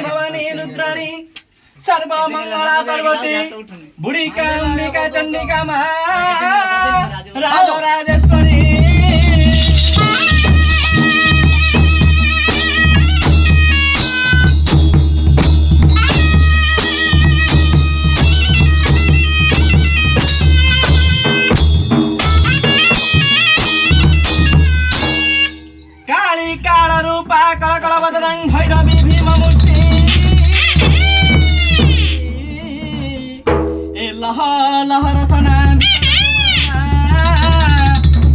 भवानी रुद्राणी सर्वमंगला पार्वती बुढ़िका अंबिका चंडिका राजेश्वरी भैरवी भीम मूर्ति ए लहर सना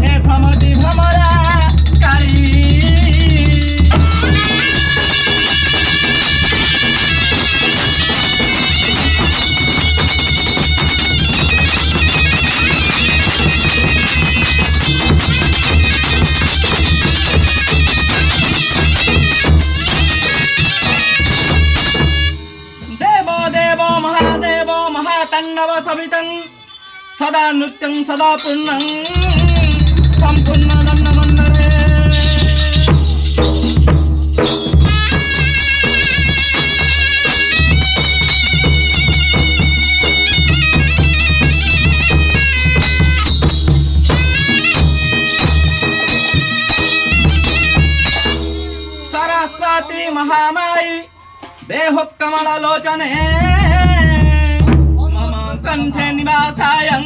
ए भ्रमती भ्रमरा काली तांडव सवितं सदा नृत्यं सदा पूर्णं संपूर्ण दंडमंडले सरस्वती महामाई देहो कमललोचने कंठे निवासायं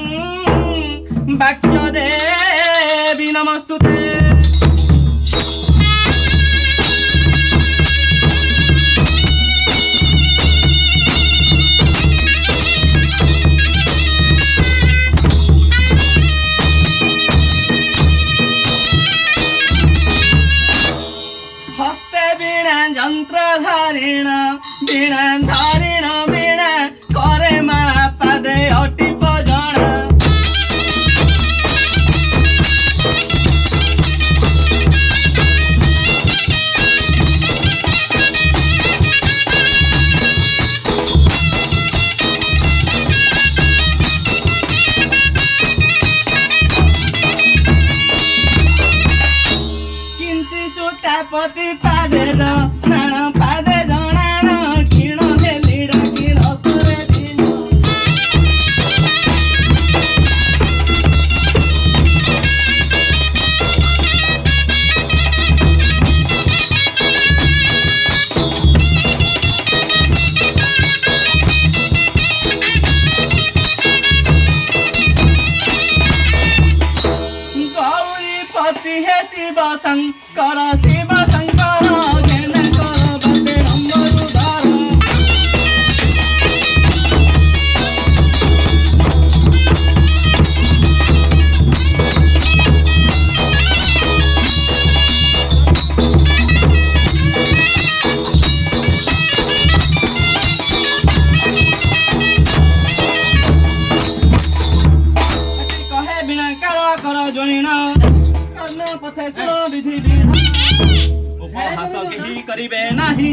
वाक्यदेवी नमस्तुते हस्ते वीणा यंत्रधारिण वीणा धारिण वीणा करे मा पादे अटी पजणा किंची सुतापति पादे जणाण पादे जणाण किण हेलिडा किण सरे दिन गौरीपति हे शिव शंकर शिव शंकर घेन कर बंदे नंबरुदार कहे बिना कर जणिन कर्ण पथे सुर विधि विधान उपहास केही करिबे नाही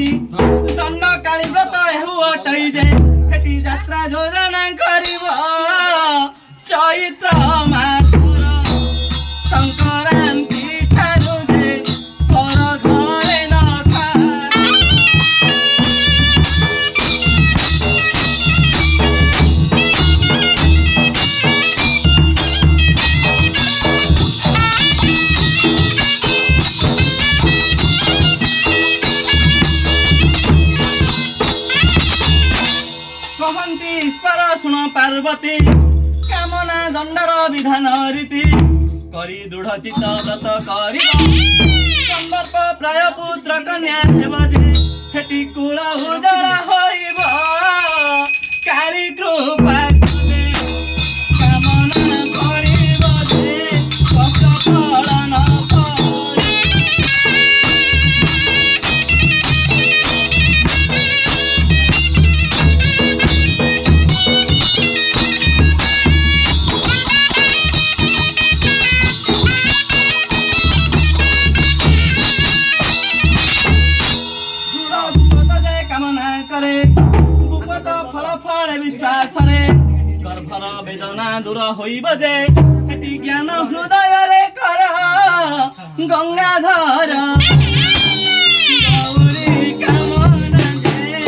दंड काली व्रत हेउ अटै जे हेटी यात्रा योजना करिब चैत्र मास संक्रांति ठारू जे पर घरे न खा कहन्ति ईश्वर सुन पार्वती कामना दंडर विधान रीति करी दृढ़ चित्त व्रत करिब संकल्प प्राय पुत्र कन्या हेब जे हेटी कुल उजड़ा होइब काली कृपा कले कामना करिब जे कष्ट फल न पड़े गर्भर वेदना दूर होइब जे हेटी ज्ञान हृदय रे कर गंगाधर गौरी कामना जे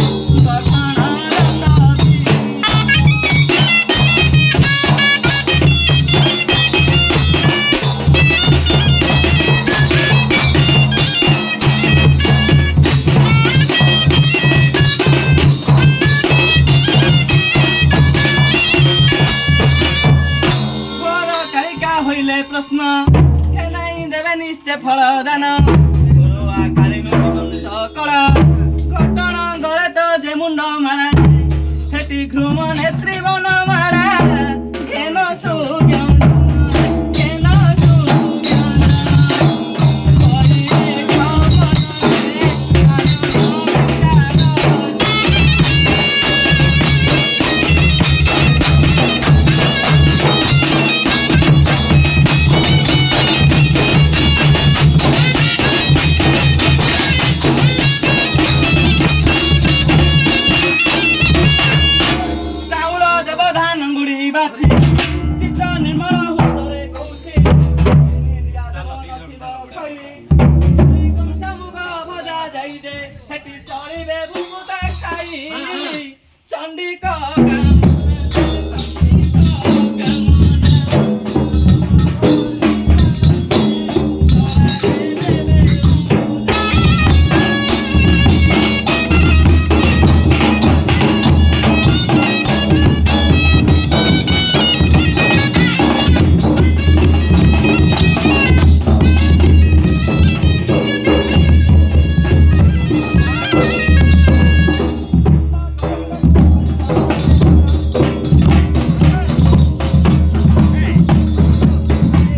ସେ ଫଳ ଦାନ ଗୁରୁ ଆକାରେ ନୁହନ୍ତ କଳ ଘଟଣ ଗଳେ ତ ଯେ ମୁଣ୍ଡ ମାଳା ସେଠି ଘୃମ ନେତ୍ରୀ ବନ ମାଳା ଘେନ ସୁଜ୍ଞାନ ଘେନ ସୁଜ୍ଞାନ କହିଲେ ଖବରରେ ଚାଉଳ ଦେବ ଧାନ ଗୁଡ଼ି ବାଛି ଚିତ୍ତ ନିର୍ମଳ ହୁତରେ କହୁଛି ନିନ୍ଦିଆ ଦେବ ନଥିବ ଖଇ କଂସା ମୁଗ ଭଜା ଯାଇ ଯେ ସେଠି ଚଳିବେ ଭୁକୁତା ଖାଇ ଚଣ୍ଡିକ